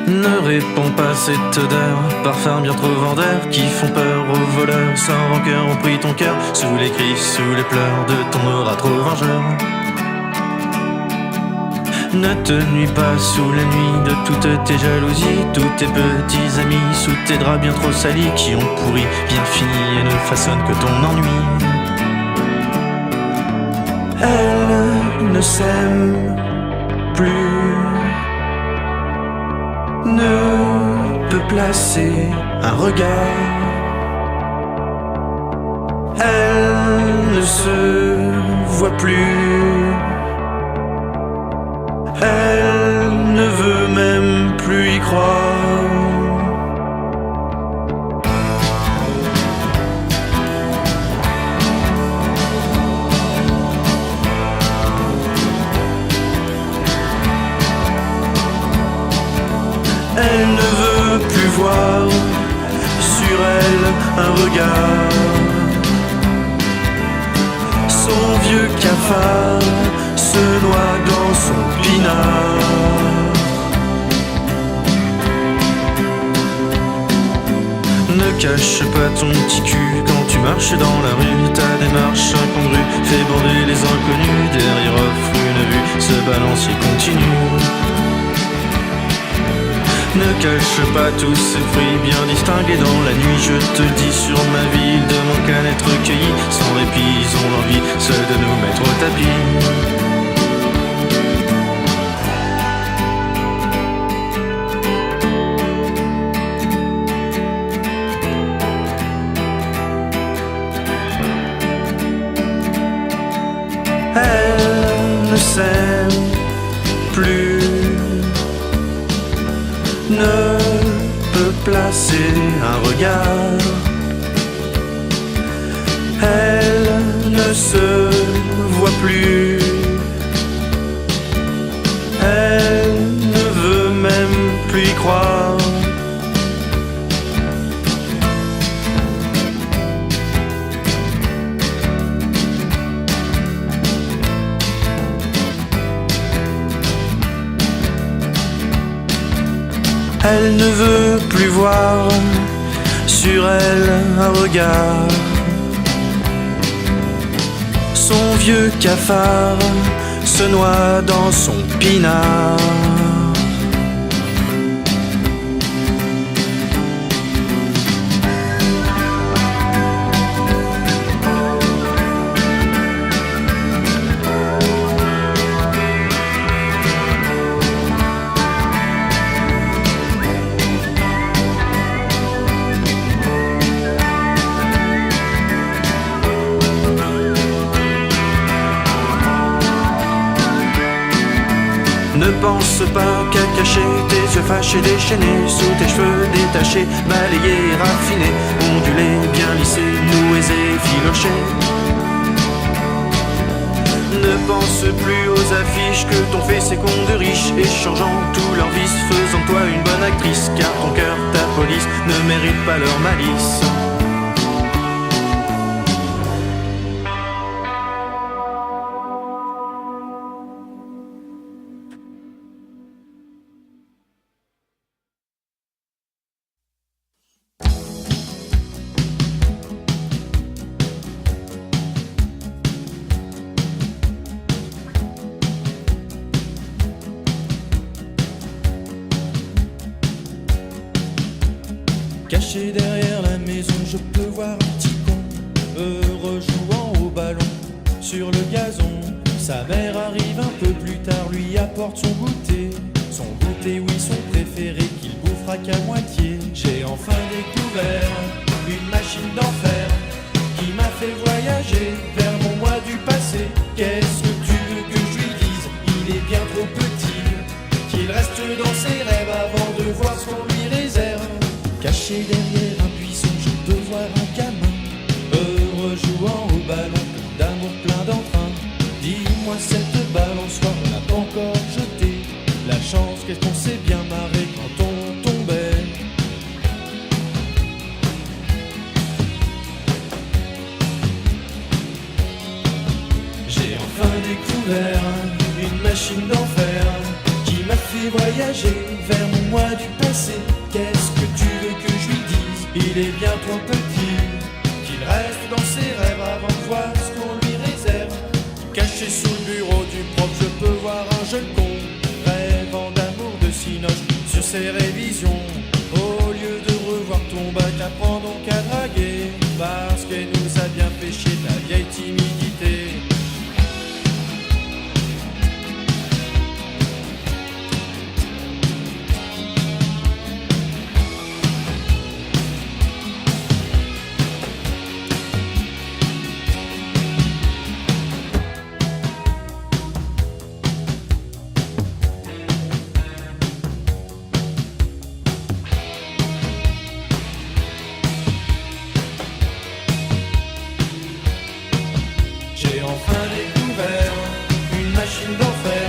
Ne réponds pas cette odeur, parfum bien trop vendeur, qui font peur aux voleurs, sans rancœur ont pris ton cœur, sous les cris, sous les pleurs de ton aura trop vengeur. Ne te nuis pas sous la nuit de toutes tes jalousies, tous tes petits amis, sous tes draps bien trop salis, qui ont pourri, bien fini et ne façonnent que ton ennui. Elle ne s'aime plus, ne peut placer un regard. Elle ne se voit plus, elle ne veut même plus y croire. Elle ne veut plus voir sur elle un regard. Son vieux cafard se noie dans son pinard. Ne cache pas ton petit cul quand tu marches dans la rue. Ta démarche incongrue fait bander les inconnus. Derrière offre une vue, ce balancier continue. Ne cache pas tous ces fruits bien distingués dans la nuit. Je te dis sur ma vie, ils demandent qu'à être cueillis. Sans répit, ils ont l'envie, ceux de nous mettre au tapis. Elle ne s'aime plus, ne peut placer un regard. Elle ne se voit plus, elle ne veut même plus y croire. Elle ne veut plus voir sur elle un regard. Son vieux cafard se noie dans son pinard. Ne pense pas qu'à cacher tes yeux fâchés déchaînés sous tes cheveux détachés, balayés, raffinés, ondulés, bien lissés, noués et filochés. Ne pense plus aux affiches que t'ont fait ces cons de riches, échangeant tous leurs vices, faisant de toi une bonne actrice, car ton cœur, ta police, ne mérite pas leur malice. Caché derrière la maison, je peux voir un petit con heureux jouant au ballon sur le gazon. Sa mère arrive un peu plus tard, lui apporte son goûter, oui, son préféré qu'il bouffera qu'à moitié. J'ai enfin découvert une machine d'enfer qui m'a fait voyager vers mon moi du passé. Qu'est-ce que tu veux que je lui dise? Il est bien trop petit, qu'il reste dans ses rêves avant de voir ce qu'on lui réserve. Caché derrière un buisson, je peux voir un gamin heureux jouant au ballon, d'amour plein d'entrain. Dis-moi, cette balançoire, on n'a pas encore jeté la chance, qu'est-ce qu'on s'est bien marré quand on tombait. J'ai enfin découvert une machine d'enfer qui m'a fait fait voyager vers mon moi du passé. Qu'est-ce que tu veux que je lui dise? Il est bien trop petit, qu'il reste dans ses rêves avant de voir ce qu'on lui réserve. Caché sous le bureau du prof, je peux voir un jeune con rêvant d'amour de cinoche sur ses révisions. Au lieu de revoir ton bac, apprends donc à draguer, parce qu'elle nous a bien fait chier ta vieille timidité. J'ai enfin découvert une machine d'enfer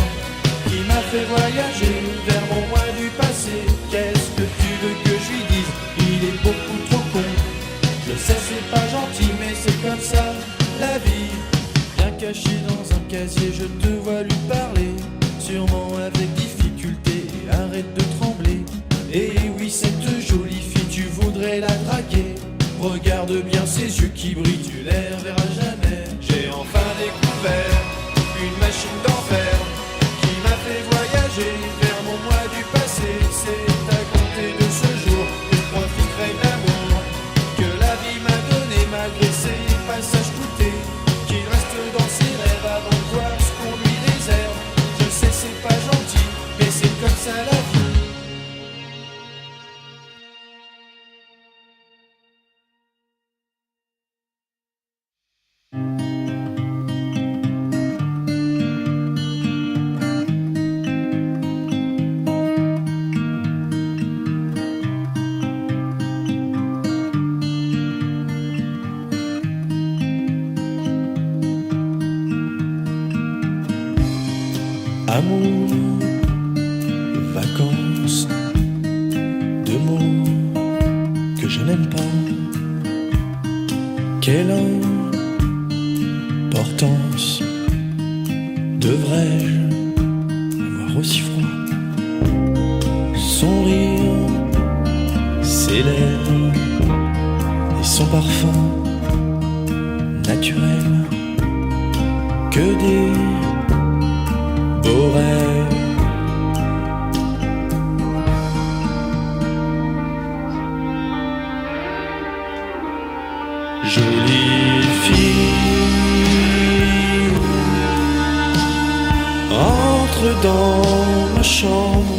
qui m'a fait voyager vers mon moi du passé. Qu'est-ce que tu veux que je lui dise? Il est beaucoup trop con. Je sais c'est pas gentil mais c'est comme ça la vie. Bien caché dans un casier je te vois lui parler, sûrement avec difficulté, arrête de trembler. Et oui cette jolie fille tu voudrais la draguer. Regarde bien ses yeux qui brillent, tu les reverras jamais. J'ai enfin découvert une machine d'enfer qui m'a fait voyager vers mon moi du passé. C'est à compter de ce jour que je profiterai de l'amour que la vie m'a donné malgré ses passages coûtés. Qu'il reste dans ses rêves avant de voir ce qu'on lui réserve. Je sais c'est pas gentil mais c'est comme ça la vie. Amour, vacances, deux mots que je n'aime pas. Quelle importance devrais-je avoir aussi froid? Son rire, ses lèvres et son parfum naturel. Que des beaux rêves. Jolie fille, entre dans ma chambre.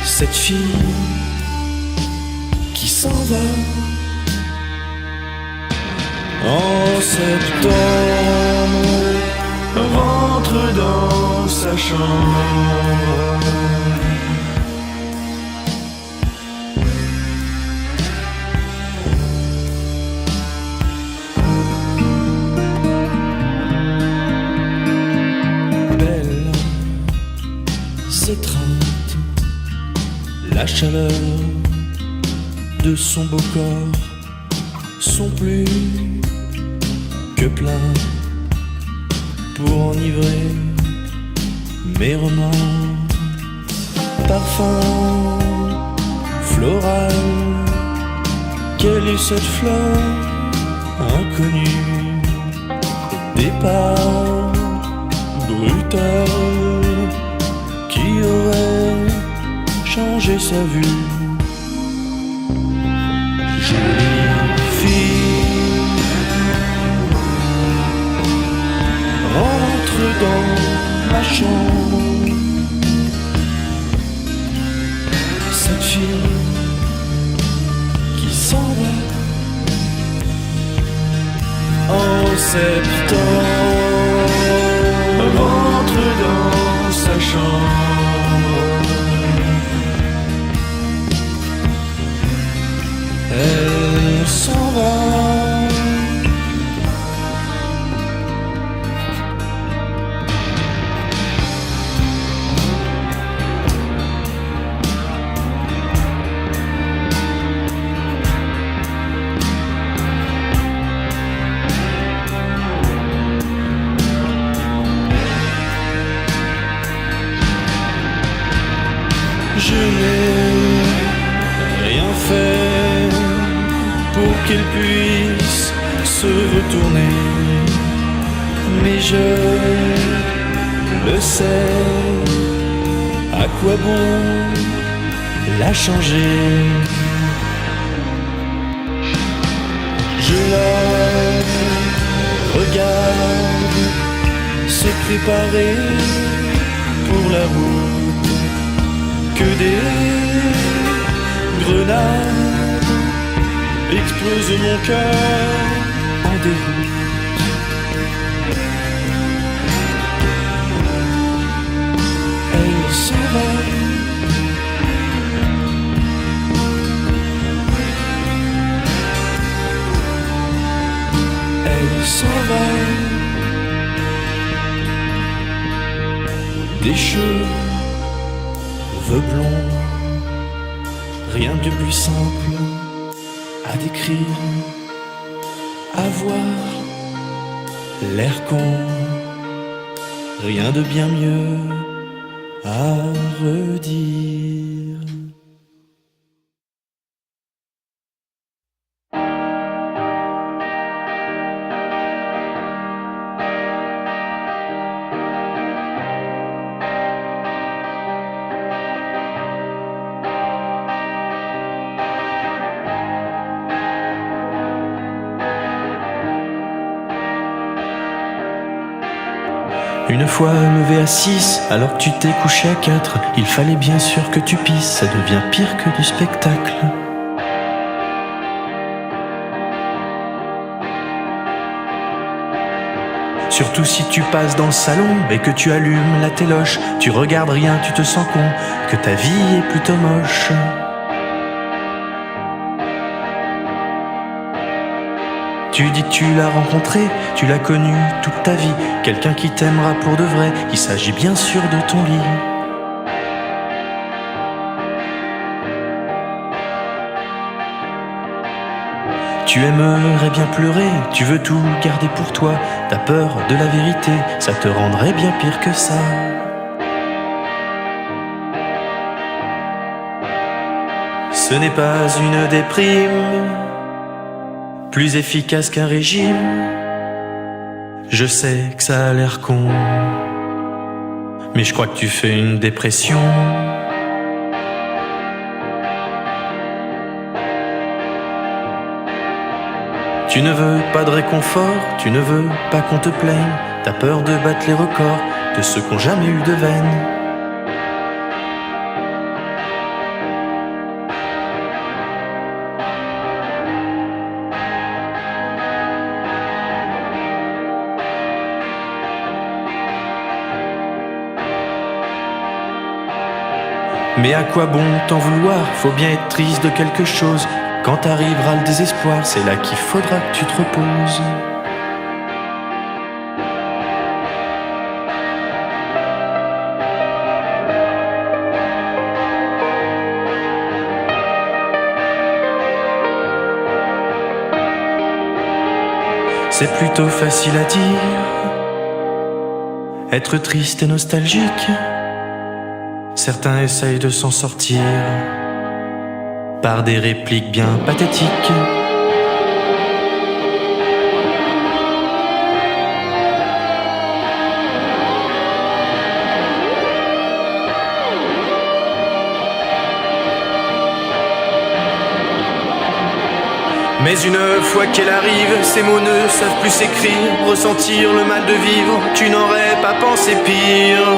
Cette fille qui s'en va en septembre, rentre dans sa chambre. Belle, s'étreinte, la chaleur de son beau corps sont plus que plein pour enivrer mes remords. Parfum floral, quelle est cette fleur inconnue? Départ brutal qui aurait changé sa vue. Jolie fille, rentre dans ma chambre. Cette fille qui s'en va en septembre, rentre dans sa chambre. Elle s'en va. retourner, mais je le sais. À quoi bon la changer? Je la regarde se préparer pour la route, que des grenades explosent mon cœur en déroute. Elle s'en va. Elle s'en va. Des cheveux blonds, rien de plus simple à décrire, avoir l'air con, rien de bien mieux à redire. Une fois levé à 6, alors que tu t'es couché à 4, il fallait bien sûr que tu pisses, ça devient pire que du spectacle. Surtout si tu passes dans le salon et que tu allumes la téloche, tu regardes rien, tu te sens con, que ta vie est plutôt moche. Tu dis que tu l'as rencontré, tu l'as connu toute ta vie, quelqu'un qui t'aimera pour de vrai, il s'agit bien sûr de ton lit. Tu aimerais bien pleurer, tu veux tout garder pour toi, t'as peur de la vérité, ça te rendrait bien pire que ça. Ce n'est pas une déprime, plus efficace qu'un régime. Je sais que ça a l'air con, mais je crois que tu fais une dépression. Tu ne veux pas de réconfort, tu ne veux pas qu'on te plaigne, t'as peur de battre les records de ceux qui n'ont jamais eu de veine. Mais à quoi bon t'en vouloir? Faut bien être triste de quelque chose. Quand arrivera le désespoir, c'est là qu'il faudra que tu te reposes. C'est plutôt facile à dire, être triste et nostalgique. Certains essayent de s'en sortir par des répliques bien pathétiques. Mais une fois qu'elle arrive, ces mots ne savent plus s'écrire. Ressentir le mal de vivre, tu n'aurais pas pensé pire.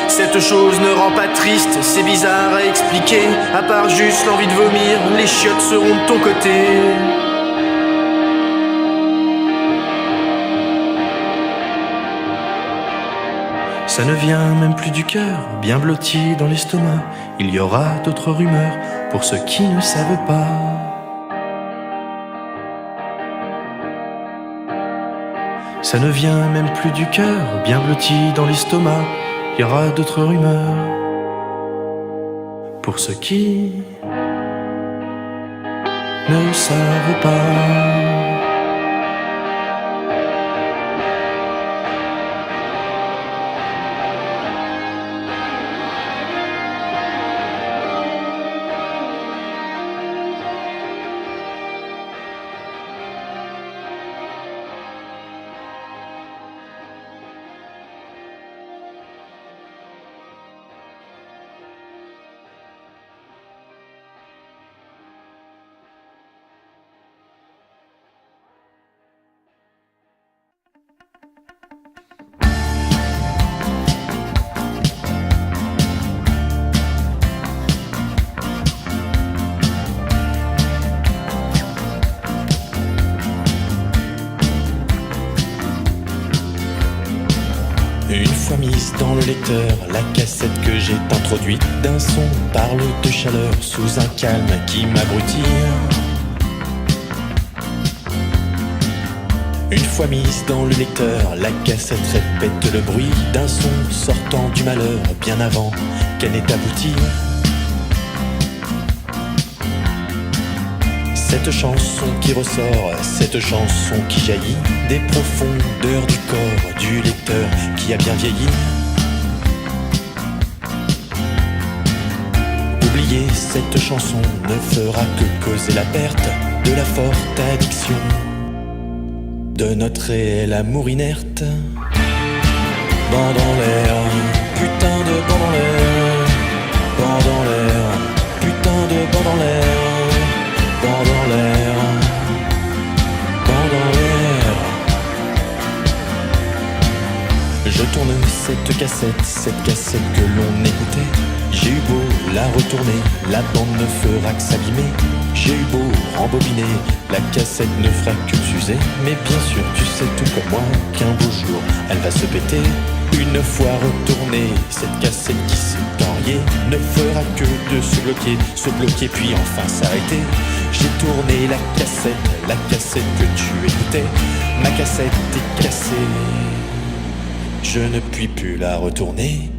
Cette chose ne rend pas triste, c'est bizarre à expliquer. À part juste l'envie de vomir, les chiottes seront de ton côté. Ça ne vient même plus du cœur, bien blotti dans l'estomac. Il y aura d'autres rumeurs pour ceux qui ne savent pas. Ça ne vient même plus du cœur, bien blotti dans l'estomac. Il y aura d'autres rumeurs pour ceux qui ne savent pas. fois mise dans le lecteur, la cassette que j'ai introduite d'un son parle de chaleur sous un calme qui m'abrutit. Une fois mise dans le lecteur, la cassette répète le bruit d'un son sortant du malheur bien avant qu'elle n'ait abouti. Cette chanson qui ressort, cette chanson qui jaillit des profondeurs du corps du lecteur qui a bien vieilli. Oublier cette chanson ne fera que causer la perte de la forte addiction de notre réel amour inerte. Vent dans l'air, putain de vent dans l'air, vent dans l'air, putain de vent dans l'air, vent dans l'air, vent dans l'air. Je tourne cette cassette que l'on écoutait. J'ai eu beau la retourner, la bande ne fera que s'abîmer. J'ai eu beau rembobiner, la cassette ne fera que s'user. Mais bien sûr, tu sais tout comme moi qu'un beau jour, elle va se péter. Une fois retournée, cette cassette qui s'est enrayée ne fera que de se bloquer puis enfin s'arrêter. J'ai tourné la cassette que tu écoutais. Ma cassette est cassée, je ne puis plus la retourner.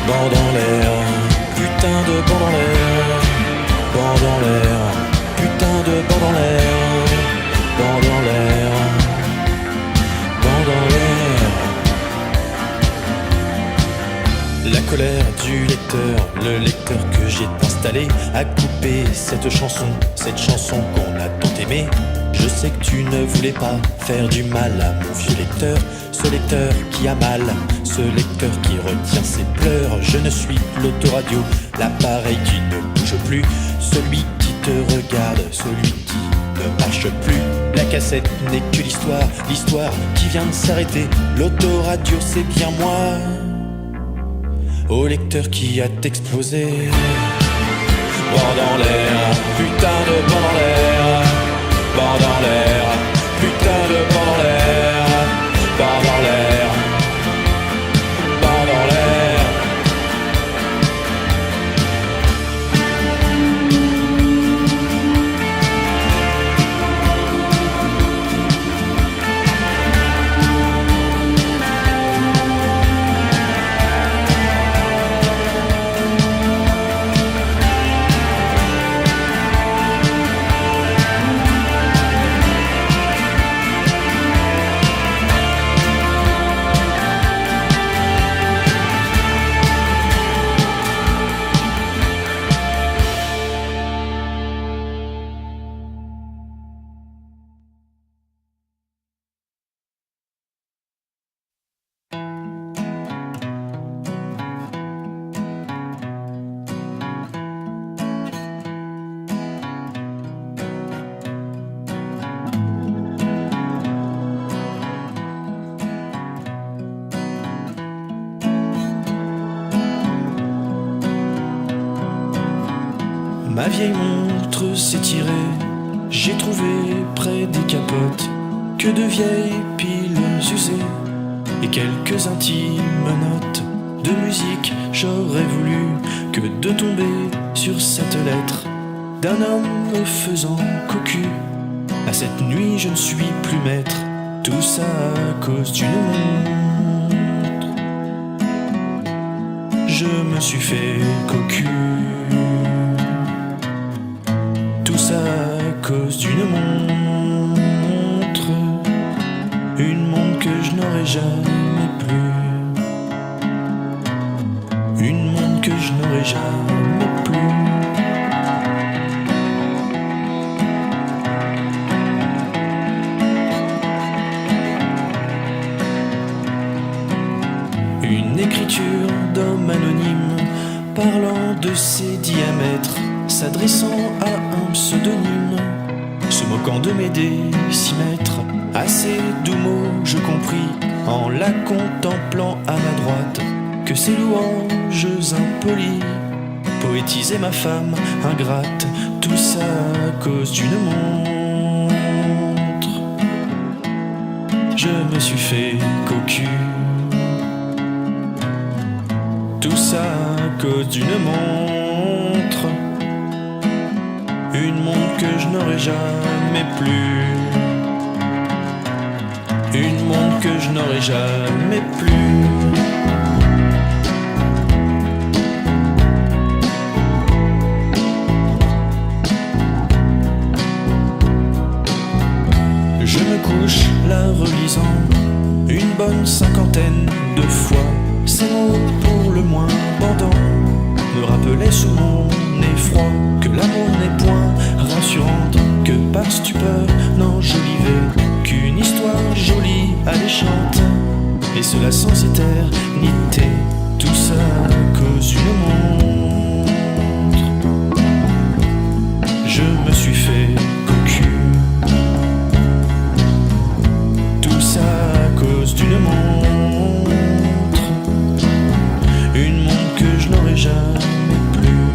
Vent dans l'air, putain de vent dans l'air, vent dans l'air, putain de vent dans l'air, vent dans l'air, vent dans l'air. La colère du lecteur, le lecteur que j'ai installé a coupé cette chanson qu'on a tant aimée. Je sais que tu ne voulais pas faire du mal à mon vieux lecteur, ce lecteur qui a mal, ce lecteur qui retient ses pleurs. Je ne suis l'autoradio, l'appareil qui ne bouge plus, celui qui te regarde, celui qui ne marche plus. La cassette n'est que l'histoire qui vient de s'arrêter. L'autoradio c'est bien moi, au lecteur qui a explosé. Vent dans l'air, putain de vent dans l'air, vent dans l'air, putain de vent dans l'air, vent dans l'air, vent dans l'air. Ma vieille montre s'est tirée, j'ai trouvé près des capotes que de vieilles piles usées et quelques intimes notes de musique. J'aurais voulu que de tomber sur cette lettre d'un homme faisant cocu. À cette nuit je ne suis plus maître, tout ça à cause d'une montre. Je me suis fait cocu, tout ça à cause d'une montre. Une montre que je n'aurai jamais plus, une montre que je n'aurai jamais plus. Une écriture d'homme anonyme parlant de ses diamètres, s'adressant à un pseudonyme, se moquant de mes décimètres. À ces doux mots je compris, en la contemplant à ma droite, que ces louanges impolies poétisaient ma femme ingrate. Tout ça à cause d'une montre. Je me suis fait cocu, cause d'une montre. Une montre que je n'aurai jamais plus. Une montre que je n'aurai jamais plus. Je me couche la relisant une bonne cinquantaine de fois. Ces mots pour le moins bandants me rappelaient sous mon effroi que l'amour n'est point rassurante, que par stupeur n'enjolivait qu'une histoire jolie, alléchante, et cela sans éternité, tout ça à cause d'une montre. Je me suis fait cocu, tout ça à cause d'une montre. Une montre que je n'aurai jamais plus.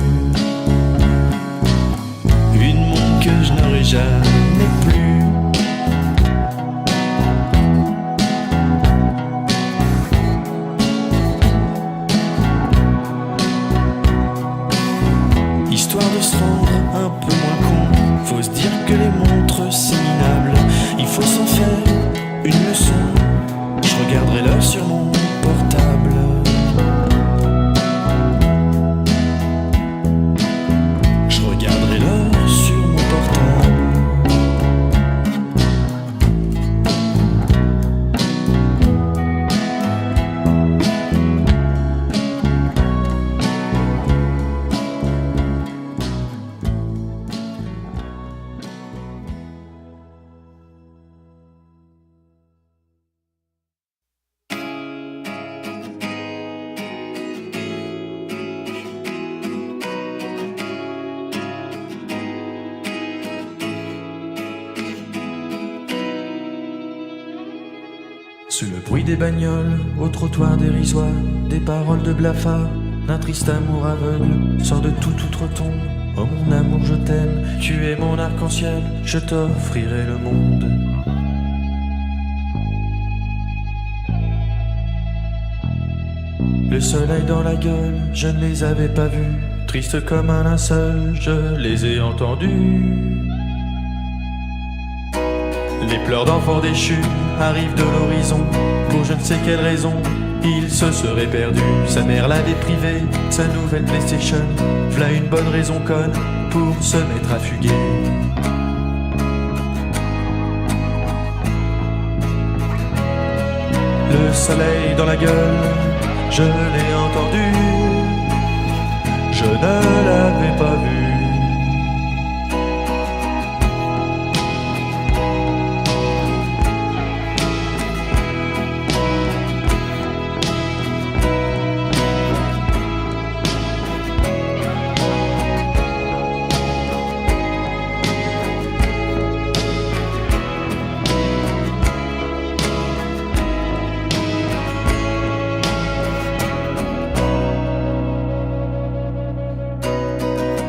Une montre que je n'aurai jamais plus. Histoire de se rendre un peu moins con, faut se dire que les montres c'est minable. Il faut s'en faire une leçon. Je regarderai l'heure sur mon portable. Je regarderai l'heure sur mon portable. Sous le bruit des bagnoles, au trottoir dérisoire, des paroles de blafard, d'un triste amour aveugle, sort de tout outre-tombe. Oh mon amour, je t'aime, tu es mon arc-en-ciel, je t'offrirai le monde. Le soleil dans la gueule, je ne les avais pas vus, tristes comme un linceul, je les ai entendus. Les pleurs d'enfants déchus arrivent de l'horizon. Pour je ne sais quelle raison, il se serait perdu. Sa mère l'avait privé, sa nouvelle PlayStation. V'là une bonne raison conne pour se mettre à fuguer. Le soleil dans la gueule, je l'ai entendu. Je ne l'avais pas vu.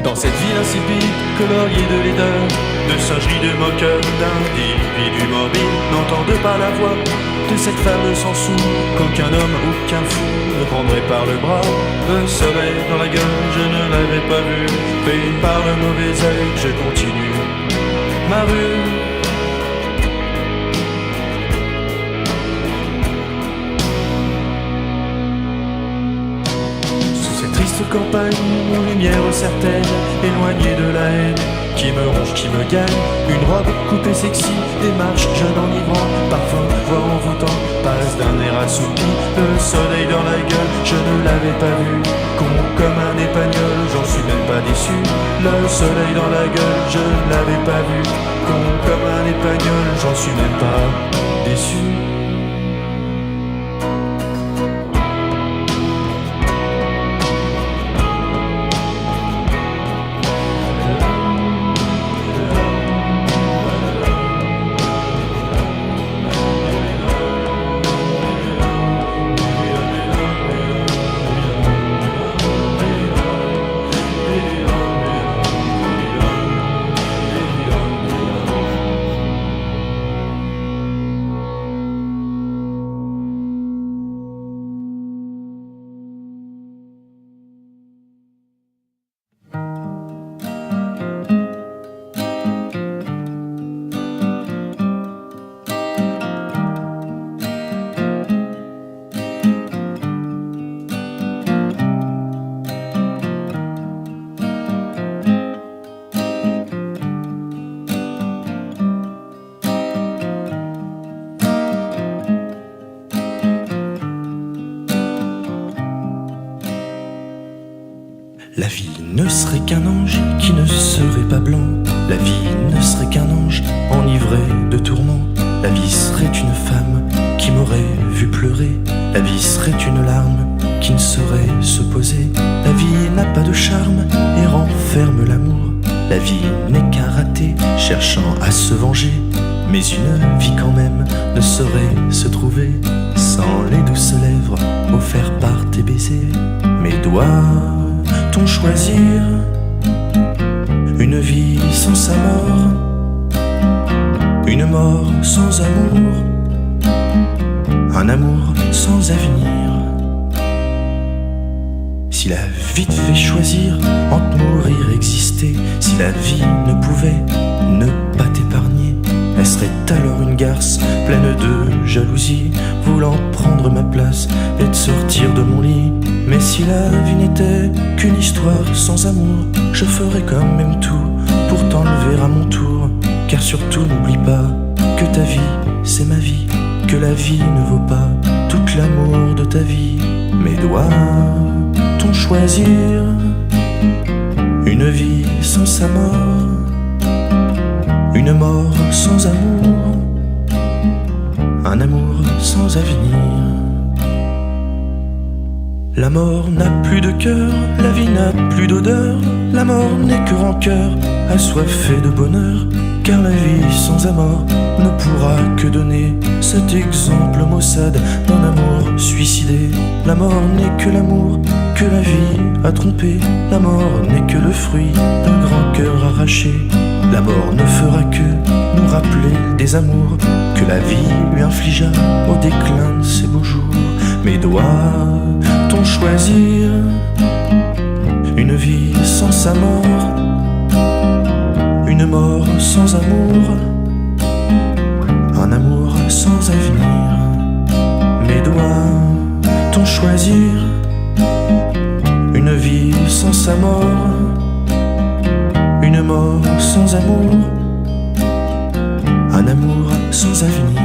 Dans cette ville insipide, coloriée de laideur, de singerie, de moqueur, d'individus mobiles, n'entendent pas la voix de cette femme sans sou, qu'aucun homme ou qu'un fou ne prendrait par le bras. Le soleil dans la gueule, je ne l'avais pas vu, pris par le mauvais œil, je continue ma rue. Campagne, aux lumières certaines, éloignée de la haine, qui me ronge, qui me gagne. Une robe coupée sexy, démarche jeune enivrant, parfum, voix envoûtant, passe d'un air assoupi. Le soleil dans la gueule, je ne l'avais pas vu, con comme un épagnol, j'en suis même pas déçu. Le soleil dans la gueule, je ne l'avais pas vu, con comme un épagnol, j'en suis même pas déçu. serait qu'un ange qui ne serait pas blanc. La vie ne serait qu'un ange enivré de tourments. La vie serait une femme qui m'aurait vu pleurer. La vie serait une larme qui ne saurait se poser. La vie n'a pas de charme et renferme l'amour. La vie n'est qu'un raté cherchant à se venger. Mais une vie quand même ne saurait se trouver sans les douces lèvres offertes par tes baisers. Mais doit-on choisir une vie sans sa mort, une mort sans amour, un amour sans avenir? Si la vie te fait choisir entre mourir et exister, si la vie ne pouvait ne pas t'épargner, elle serait alors une garce pleine de jalousie, voulant prendre ma place et te sortir de mon lit. Mais si la vie n'était qu'une histoire sans amour, je ferais quand même tout pour t'enlever à mon tour. Car surtout n'oublie pas que ta vie c'est ma vie, que la vie ne vaut pas tout l'amour de ta vie. Mais doit-on choisir une vie sans sa mort, une mort sans amour, un amour sans avenir? La mort n'a plus de cœur, la vie n'a plus d'odeur. La mort n'est que rancœur, assoiffée de bonheur. Car la vie sans amour ne pourra que donner cet exemple maussade d'un amour suicidé. La mort n'est que l'amour que la vie a trompé. La mort n'est que le fruit d'un grand cœur arraché. La mort ne fera que nous rappeler des amours que la vie lui infligea au déclin de ses beaux jours. Mais doit-on choisir une vie sans sa mort, une mort sans amour, un amour sans avenir? Mais doit-on choisir une vie sans sa mort, une mort sans amour, un amour sans avenir?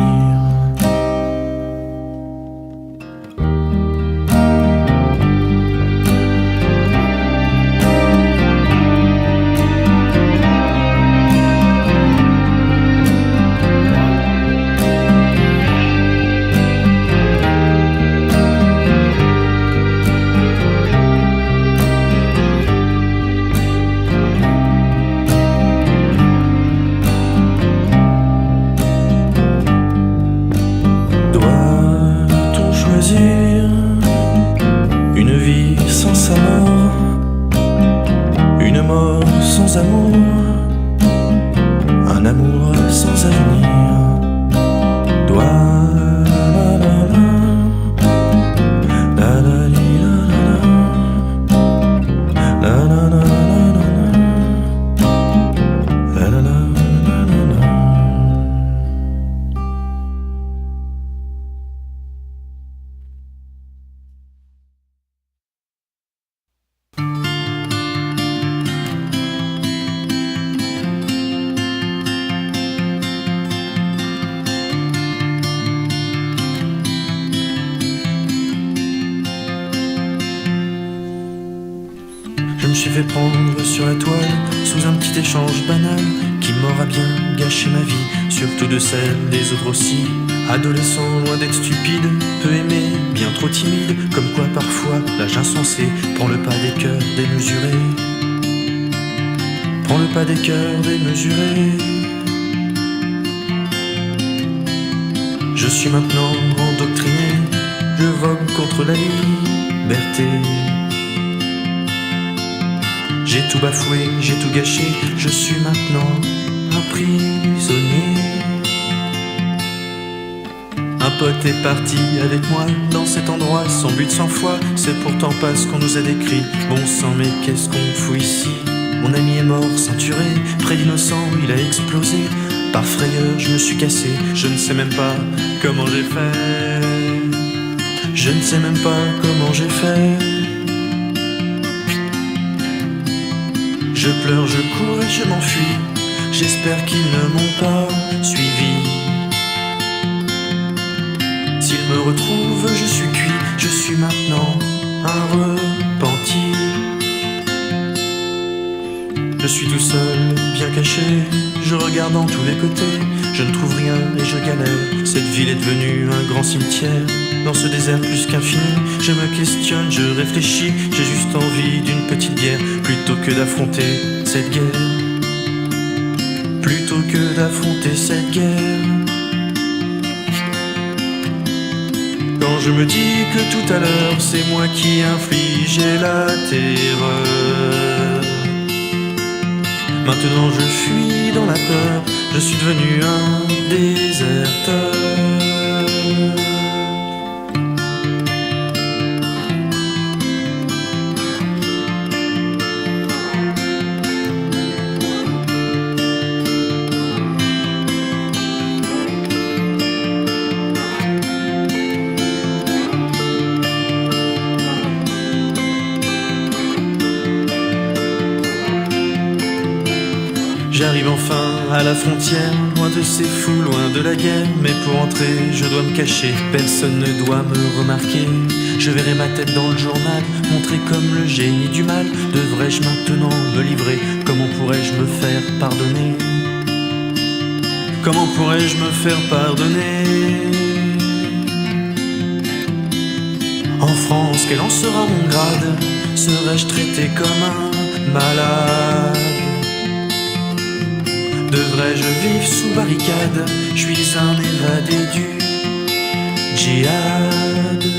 Une vie sans sa mort, une mort sans amour, un amour sans avenir. Je me suis fait prendre sur la toile sous un petit échange banal qui m'aura bien gâché ma vie, surtout de celle des autres aussi. Adolescent, loin d'être stupide, peu aimé, bien trop timide, comme quoi parfois l'âge insensé prend le pas des cœurs démesurés, prend le pas des cœurs démesurés. Je suis maintenant endoctriné, je vogue contre la liberté. J'ai tout bafoué, j'ai tout gâché, je suis maintenant un prisonnier. Un pote est parti avec moi dans cet endroit sans but, sans foi. C'est pourtant pas ce qu'on nous a décrit. Bon sang, mais qu'est-ce qu'on fout ici? Mon ami est mort, ceinturé, près d'innocent, il a explosé. Par frayeur, je me suis cassé, je ne sais même pas comment j'ai fait. Je ne sais même pas comment j'ai fait. Je pleure, je cours et je m'enfuis. J'espère qu'ils ne m'ont pas suivi. S'ils me retrouvent, je suis cuit. Je suis maintenant un repenti. dans tous les côtés, je ne trouve rien et je galère. Cette ville est devenue un grand cimetière. Dans ce désert plus qu'infini, je me questionne, je réfléchis. J'ai juste envie d'une petite guerre, plutôt que d'affronter cette guerre. Plutôt que d'affronter cette guerre. Quand je me dis que tout à l'heure c'est moi qui infligeais la terreur, maintenant je fuis dans la peur, je suis devenu un déserteur. J'arrive enfin à la frontière, loin de ces fous, loin de la guerre. Mais pour entrer, je dois me cacher, personne ne doit me remarquer. Je verrai ma tête dans le journal, montré comme le génie du mal. Devrais-je maintenant me livrer? Comment pourrais-je me faire pardonner? Comment pourrais-je me faire pardonner? En France, quel en sera mon grade? Serais-je traité comme un malade? Devrais-je vivre sous barricade? Je suis un évadé du djihad.